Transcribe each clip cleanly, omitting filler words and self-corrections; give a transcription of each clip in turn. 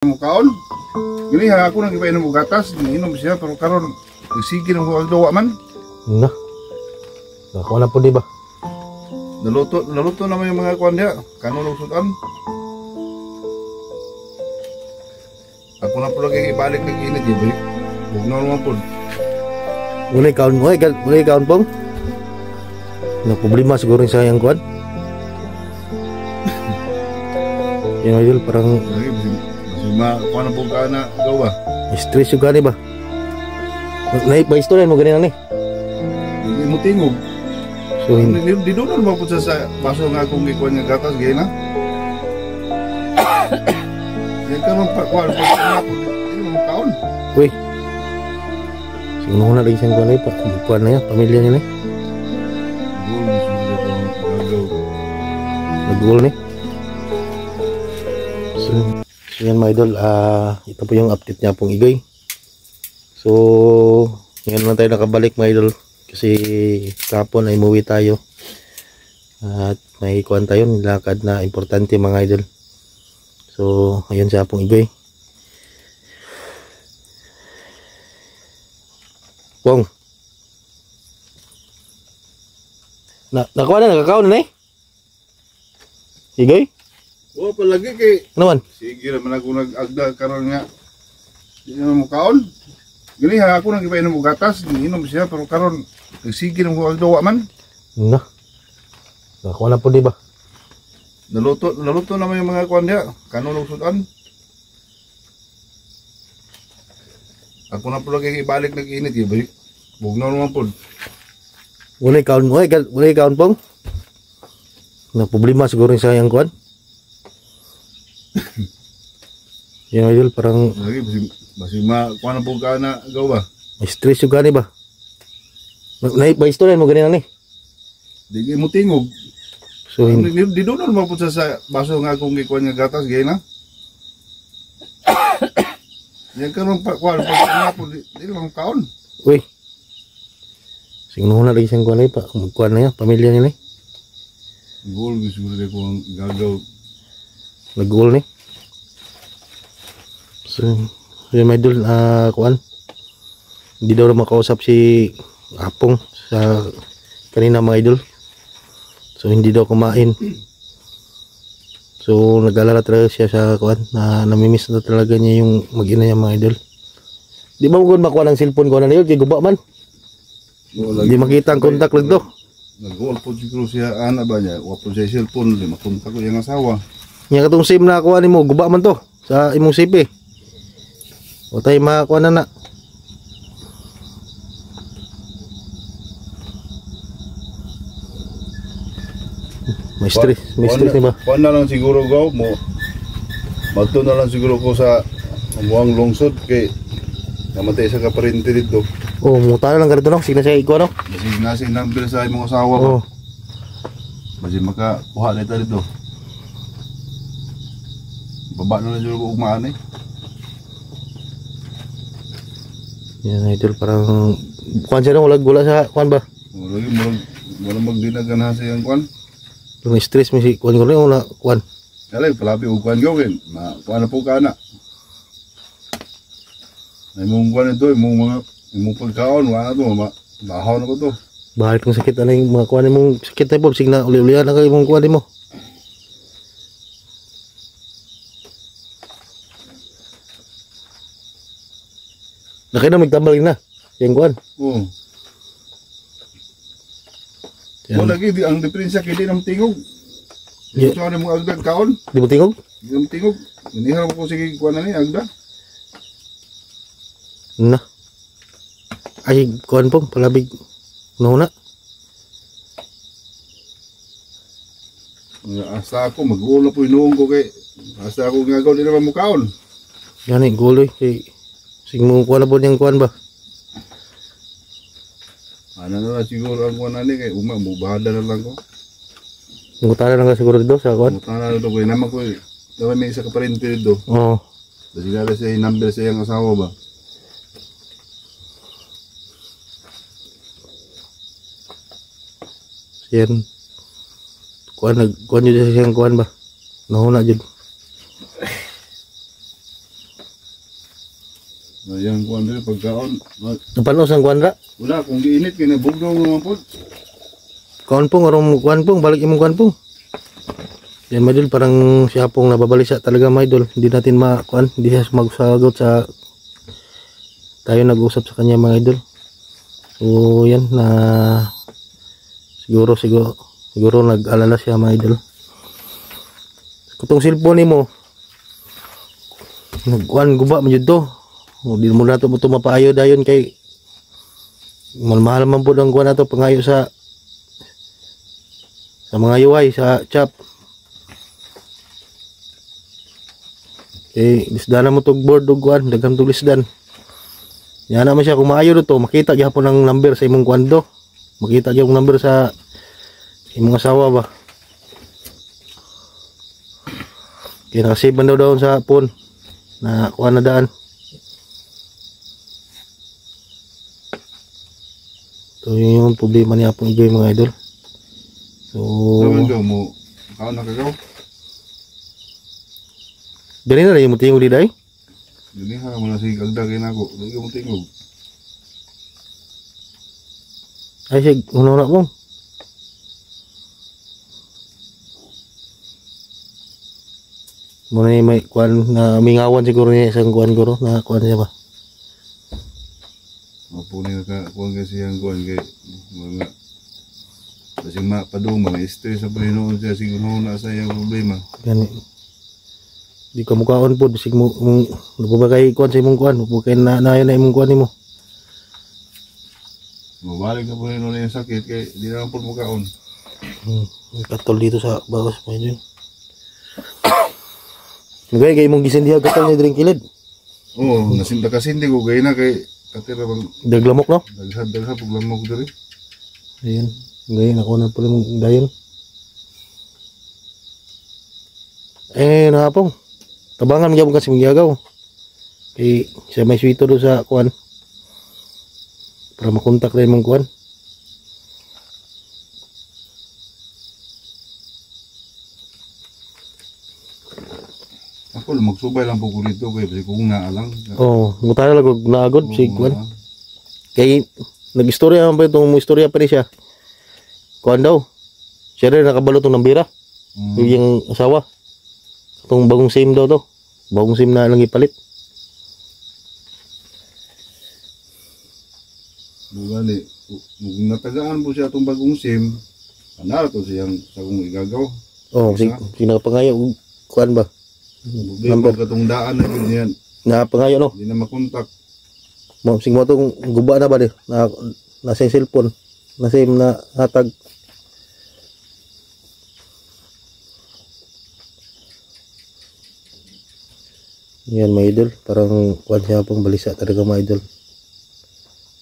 Kaon gini ha ako nang ipainom og gatas inom siya pero karon sige nang huwag dawa man Nah. Nakuha na po di ba? naluto naman yung mga kuan dia kanon sudan ako na po lagi ibalik ng init di ba huwag na naman po Mulai kaon pong. Na problema siguro sa yang kuan. Yang idol parang lagi kuan na po ka na gawa stress juga ni ba? Naik ba istorya mo ganyan ni? hindi mo tingog So di doon mo po sa baso nga akong gikuan nga gatas gaya na yan karon pa kuan pa hindi mo kaon weh. Siguro na lagi siyang kuan pa. Kuan na ya, pamilya niya ni. Nagul ni. So yan mga idol, ito po yung update niya pong igay. So ngayon lang tayo nakabalik mga idol kasi kapon ay umuwi tayo at may kuan tayo nilakad na importante mga idol. So ayun siya pong igay. Pong nakuha na, nakakaon na eh. Igay? o palagi kay Ano man? sige naman ako nag-agda karon nga hindi naman mo kaon gani ha ako nang ipainom og gatas inom siya pero karon sige nang huwag dawa man Nah. Nakuha na po di ba? naluto naman yung mga kuan dia kanon sudan ako na po lagi ibalik ng init di ba huwag na naman po Mulai kaon pong. Na problema siguro sa yang kuan. Yang idol parang lagi basi kuan na po ka na gawa stress juga ni ba? Naik ba istorya mo ganyan ni? di mo tingog So di doon mo po sa baso nga akong gikuan nga gatas gaya na yan karon pa kuan pa po di lang kaon weh. Siguro na lagi siyang kuan pa. Kuan na ya, pamilya niya ni. gol siguro ko ang gagaw Nagul ni. So yun mga idol, kuan. Hindi daw na makausap si Apong sa kanina mga idol. So hindi daw kumain. So nag-alala talaga siya sa kuan na namimiss na talaga niya yung mag-ina niya mga idol. Di ba mo makuha ng cellphone ko na niyo kay guba man? Hindi makita ang kontak lang to. nag-gol po siguro siya ana ba niya wa po siya cellphone di makontak ko yung asawa Nya katong SIM na kuha nimo guba man to sa imong CP. O tay makuha na. May stress ni ba? kuan na lang siguro gaw mo magto na lang siguro ko sa amuang lungsod kay namatay sa kaparente dito Oh, muta na lang ganito no. Sige na siya ikaw no. basi nasa number sa imong asawa ba Oh. basi makakuha na ito dito baba na lang siguro ko umaan eh Yan idol parang kuan siya no, wala gula sa kuan ba? lagi mo magdinagan ha sa iyang kuan Yung stress mi si kuan ko na kuan. Kaya palabi og kuan gawin, kuan na po ka na. Ay mong kuan ito, imong pagkaon, wala to, bahaw na ko to. Balik ng sakit ano yung mga kuan mong sakit na po sig na uli-ulian na kay mong kuan mo. Nakita na magtambal na. Yung kuan. Oo. Yan. Mo lagi di ang diferensya kay di nang tingog. Yeah. Ito mo agdag kaon, Di mo tingog? di nang tingog. Inihaw ko sige kuan na ni agda. Na. Ay kuan po palabig. No na. Hasta ako mag-uula po inuong ko kay hasta ako ngagaw di naman mo kaon. Yan eh guloy kay sig mo kuan na po yung kuan ba. Ano na lang siguro ang kuan ani kay mubahada na lang ko. Ngutana lang ka siguro dito sa kuan. Mutana na to ko naman ko daw may isa ka parente dito. Oo. Kasi nala siya yung number sa iyang asawa ba? Yan. Kuan yun sa siyang kuan ba? Nahuna jud. Ayan kuan diri pagkaon. Napanos ang kuan ra. Wala kung giinit kay nabugnaw naman po. Kuan pong arong kuan pong balik imong kuan pong. Yan mga idol, parang siya pong nababalisa talaga mga idol. Hindi natin makuan, hindi siya magsagot sa tayo nag-usap sa kanya mga idol. So yan na siguro nag-alala siya mga idol. Kutong cellphone mo nagkuan guba man jud to. Di mo na ito mapaayo dayon kay mahal man po ang kuha na ito pangayo sa mga UI sa chat. Lisdanan mo itong board o kuhan, daghang itong lisdan. Yan naman siya, kung maayo ito, makita gyapon ang number sa imong kuhan do. Makita gyapon ang number sa imong asawa ba. Kaya nakasave man daw sa phone na kuhan na daan. So yun yung problema niya pong i-joy mga idol. So naman daw mo kaon na kagaw. Dali na yung mutingog di day. Dili ha mo na sig agdagin ako. Dili mo tingog. Ay sig uno na mo. Muna may kuan na mingawan siguro niya isang kuan guro na kuan niya ba. Mapunin ka kuan kasi ang kuan kay mga kasi mapadung mga stress sa Panginoon siya siguro na sa iyang problema. Gani. Di ka mukaon po bisig mo nagpabagay kuan sa imong kuan, bukay na nayon na imong kuan nimo. Mabalik na Panginoon na yung sakit kay di na po mukaon. May katol dito sa bagas mo yun. Nagay kay imong gisendiha katol ni drink kilid. Oo, nasinda kasi hindi ko gay na kay katira bang Daglamok no? daghan paglamok diri. Ayun. Ngayon ako na pala mong dayon. Na pong. Tabangan mo kasi mong gagaw. Kaya siya may swito doon sa kuan. Para makontak na mong kuan. Ako magsubay lang po ko dito kay kung naalang. Oo, mutala lang kung naagod si kuan. Kaya nag-istorya naman pa itong istorya pa rin siya. Kuan daw. Siya rin nakabalo itong nambira. Yung asawa. Itong bagong SIM daw to. Bagong SIM na lang ipalit. Bugali. Kung natagaan po siya itong bagong SIM, anara to siyang sagong igagaw. Oo, sinapangayo. Kuan ba? Number katong daan na yun yan. Napangayo no? Hindi na makontak. Sige mo itong guba na ba di? Nasa yung cellphone. Nasa yung na hatag. Yan mga idol. Parang kuan siya pong balisa talaga mga idol.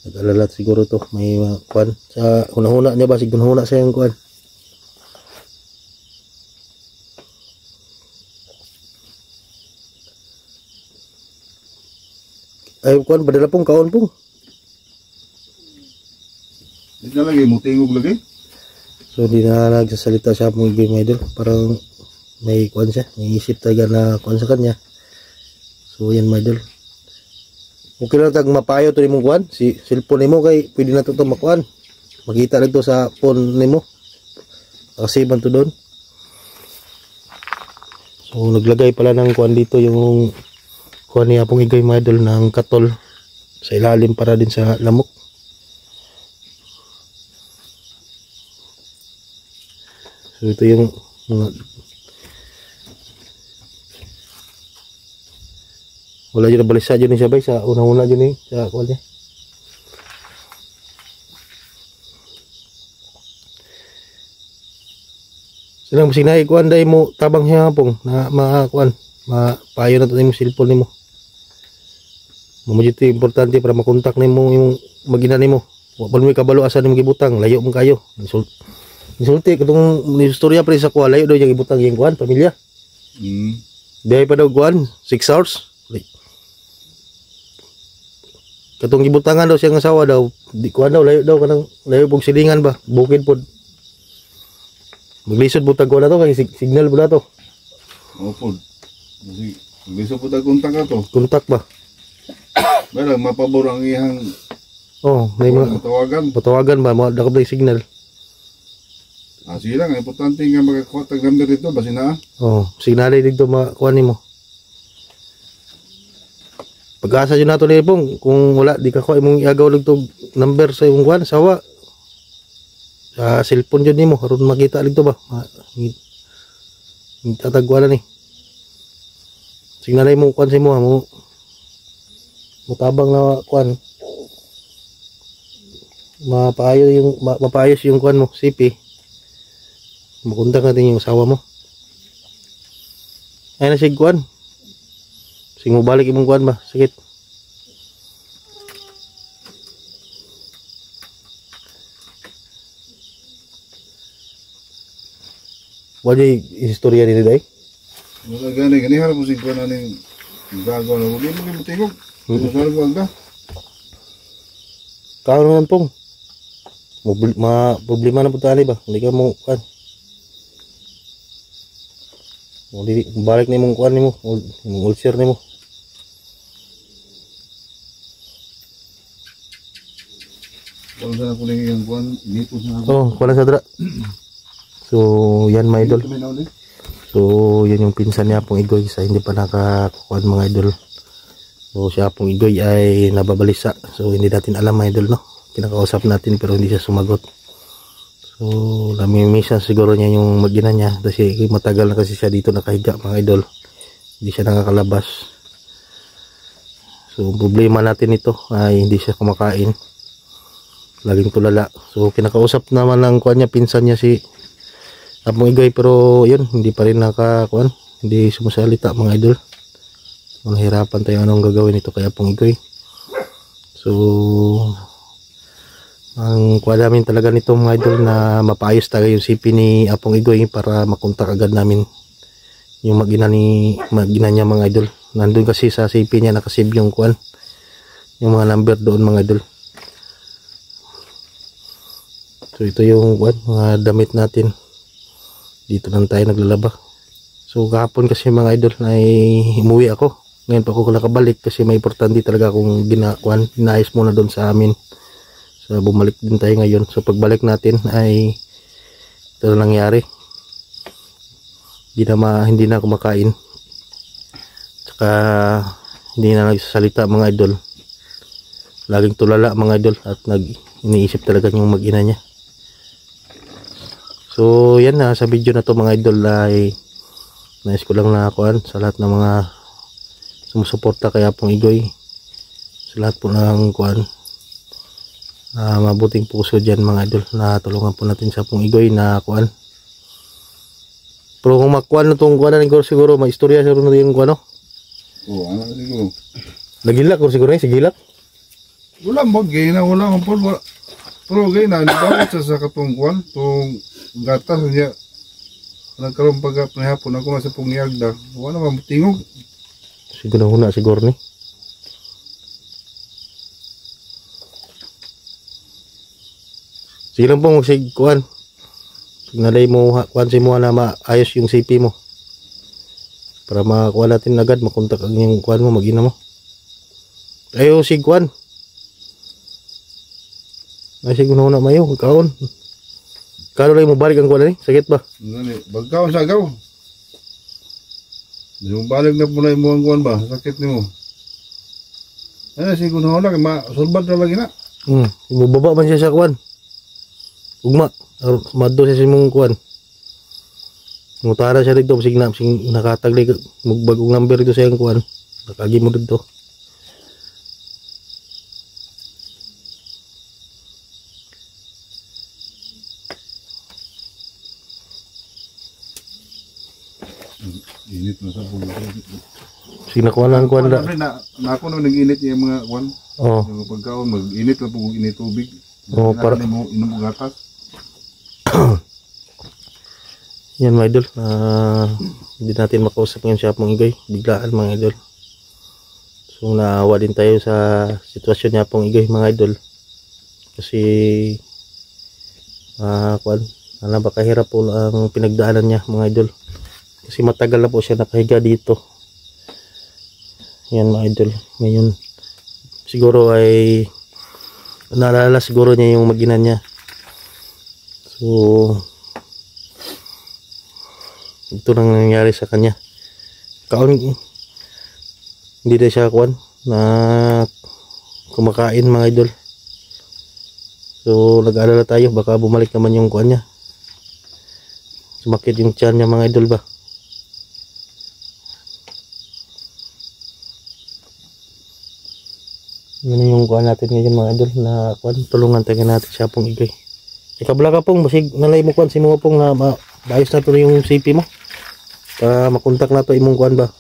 Nag-alalat siguro to. May kuan. Sa hunahuna niya ba? Siguro hunahuna sa yung kuan. Ay kuan padala pong kaon pong. Hindi na lagi mo tingog lagi. So di na nagsasalita siya pong game idol. Parang may kuan siya. May isip talaga na kuan sa kanya. So yan mga idol. Okay lang tag mapayo to nimong kuan. Si cellphone nimo kay pwede na to makuan. Makita lang to sa phone nimo. Kasi man to doon. So naglagay pala ng kuan dito yung kuan niya pong igay mga idol ng katol sa ilalim para din sa lamok. So ito yung mga wala dyan na balisa dyan siya bay sa una-una dyan sa kuan niya. Silang masig na ikuan day mo tabang siya pong na makakuan mapayo na ito yung cellphone nimo. Mamudito importante para makontak nimo yung magina nimo. Wa pa mo kabalo asa nimo gibutang, layo mo kayo. Insulti katong istorya pa rin sa kuha, layo daw yung gibutang yung kuan pamilya. Dahil pa daw kuan 6 hours. Katong gibutangan daw siyang asawa daw, di kuan daw layo kanang layo pog silingan ba, bukid pod. Maglisod butag ko na to kay signal po na to. Opo. Kasi gusto po tayo kontak na to. Kontak ba? Mayroon mapabor ang iyang Oh, may mga matawagan. patawagan ba mga dakop na signal. Sige lang, importante nga magkakuha tag number dito basi na. Oh, signalay dito makuha nimo. Pag-asa yun nato ni Pong, kung wala di ka ko imong iagaw lang tog number sa imong kuan sawa. Sa cellphone jud nimo aron makita ligto ba. Tatagwala ni. Signalay mo kuan sa imo mo. Mutabang na kuan. Mapaayos yung kuan mo, CP. Makunta natin yung asawa mo. Ay na sig kuan. Sing mo balik imong kuan ba? Sakit. Wala istorya ni day. Wala gani harap mo sig kuan aning gago na mo di mo tingog. Sa mo agda. Kao naman Pong. Problema na po tayo ba? Hindi ka mo kuan. Balik na mong kuan nimo, mong ulcer nimo. Wala na kuning yung kuan dito sa. Oh, kuan sa dra. So, yan mga idol. So, yan yung pinsan niya pong Igoy sa hindi pa nakakuan mga idol. So, siya pong Igoy ay nababalisa. So, hindi natin alam mga idol, no? Kinakausap natin pero hindi siya sumagot. So, namimisan siguro niya yung mag-ina niya kasi matagal na kasi siya dito nakahiga mga idol. Hindi siya nakakalabas. So, problema natin ito ay hindi siya kumakain. Laging tulala. So, kinakausap naman ng kuan niya, pinsan niya si Apong Igoy pero yun, hindi pa rin nakakuan. Hindi sumasalita mga idol. Mahirapan tayo anong gagawin ito kay Apong Igoy. So, ang kuha namin talaga nito mga idol na mapaayos talaga yung CP ni Apong Igoy para makontak agad namin yung mag-ina niya mga idol. Nandun kasi sa CP niya nakasave yung kuan, yung mga number doon mga idol. So ito yung kuan, mga damit natin. Dito lang tayo naglalaba. So kahapon kasi mga idol ay umuwi ako. Ngayon pa ako nakabalik kasi may importante talaga akong inaayos muna doon sa amin. So bumalik din tayo ngayon. So pagbalik natin ay ito na nangyari. Hindi na kumakain. Tsaka hindi na nagsasalita mga idol. Laging tulala mga idol at iniisip talaga yung mag-ina niya. So yan na sa video na to mga idol ay nais ko lang na kuan sa lahat ng mga sumusuporta kay Apong Igoy. Sa lahat po ng kuan mabuting puso dyan mga idol na tulungan po natin sa Apong Igoy na kuan. Pero kung makuan na itong kuan na siguro may istorya siguro na yung kuan no? Oo, ano siguro. Nagilak ko siguro sigilak. Wala mo, gay na wala mo po. Pero gay na, nabawat sa katungkuan, itong gatas niya. Nagkaroon pag-hapon ako na sa pungyagda. Wala naman tingog. Siguro na siguro ni. Sige lang po magsikuan. Signalay mo kuan si mo na maayos yung CP mo. Para makuha natin agad, makontak ang yung kuan mo, mag-ina mo. Ayo si kuan. Ay siguro na mayo, kaon. Kano lang mo balik ang kuan ni? Sakit ba? Bagkaon sa agaw. Di mo balik na po na yung kuan ba? Sakit ni mo. Ay siguro na wala, masulbad na lagi na. Bumaba man siya sa kuan. Ugma, maddo siya mong kuan. Mutara siya dito, sing nakatagli magbagong number dito sa yung kuan. Nakagi mo dito. Init na sa bulo. Sinakuha lang kuan da. Na ako na nag-init yung mga kuan. Oh. Yung pagkaon, mag-init na po init tubig. Oh, para inom mo gatas. Yan mga idol, hindi natin makausap ngayon si Apong Igoy, biglaan mga idol. So naawa din tayo sa sitwasyon ni Apong Igoy mga idol. Kasi baka po ang pinagdaanan niya mga idol. Kasi matagal na po siya nakahiga dito. Yan mga idol, ngayon siguro ay naalala siguro niya yung mag-ina niya. So ito nang nangyari sa kanya. Hindi na siya na kumakain mga idol. So nag-aalala tayo baka bumalik naman yung niya. Sumakit yung tiyan niya mga idol ba. Yun yung natin ngayon mga idol na tulungan tayo natin siya pong igay. Ikabla ka pong basig nalay mo si mo pong na maayos na to yung CP mo. Para makontak na to imong ba.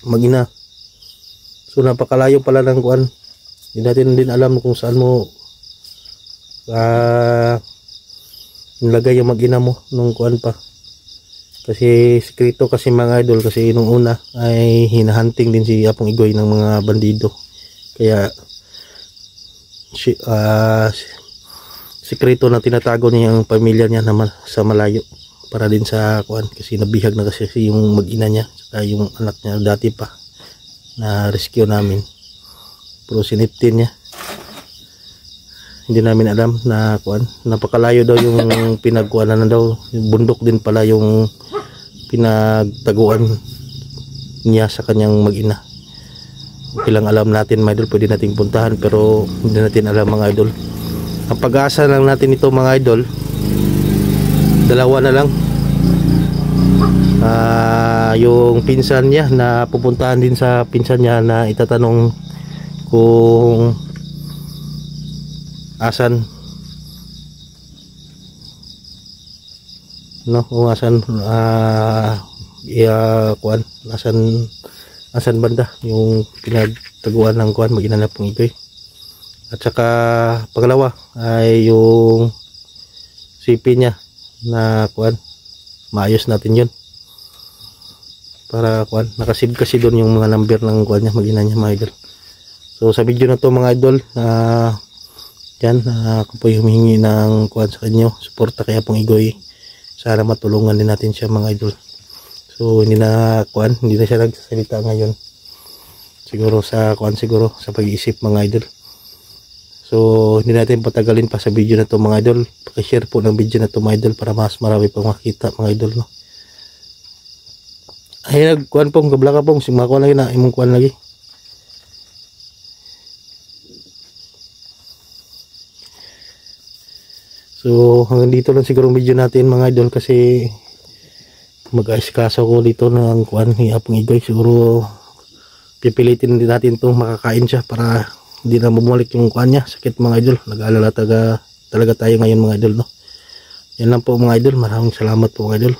Mag-ina. So napakalayo pala ng Hindi natin din alam kung saan mo nilagay yung mag-ina mo nung pa. Kasi sekreto kasi mga idol, kasi nung una ay hinahunting din si Apong Igoy ng mga bandido. Kaya sekreto na tinatago niya yung pamilya niya na sa malayo para din sa kasi nabihag na kasi yung mag-ina niya saka yung anak niya dati pa na rescue namin. Pero siniptin niya. Hindi namin alam na napakalayo daw yung pinagkuanan na daw. Yung bundok din pala yung pinagtaguan niya sa kanyang mag-ina. Ilang alam natin mga idol, pwede nating puntahan pero hindi natin alam mga idol. Ang pag-asa lang natin ito mga idol, dalawa na lang. Yung pinsan niya na pupuntahan din sa pinsan niya na itatanong kung asan kung asan asan banda yung pinagtaguan ng mag-ina na Pong Igoy. At saka pangalawa ay yung CP niya na maayos natin yun para nakasave kasi doon yung mga number ng niya mag-ina niya mga idol. So sa video na to mga idol yan ako po humihingi ng sa kanyo suporta kay Apong Igoy. Sana matulungan din natin siya mga idol. So hindi na siya nagsasalita ngayon. Siguro sa sa pag-iisip mga idol. So hindi natin patagalin pa sa video na to mga idol. Paki-share po ng video na to mga idol para mas marami pang makita mga idol no. Ay pong gabla ka pong simakuan lagi na imong lagi. So hanggang dito lang siguro video natin mga idol kasi mag-aasikaso ko dito ng ni Apong Igoy. Siguro pipilitin din natin itong makakain siya para hindi na bumalik yung niya. Sakit mga idol. Nag-aalala talaga tayo ngayon mga idol no. Yan lang po mga idol. Maraming salamat po mga idol.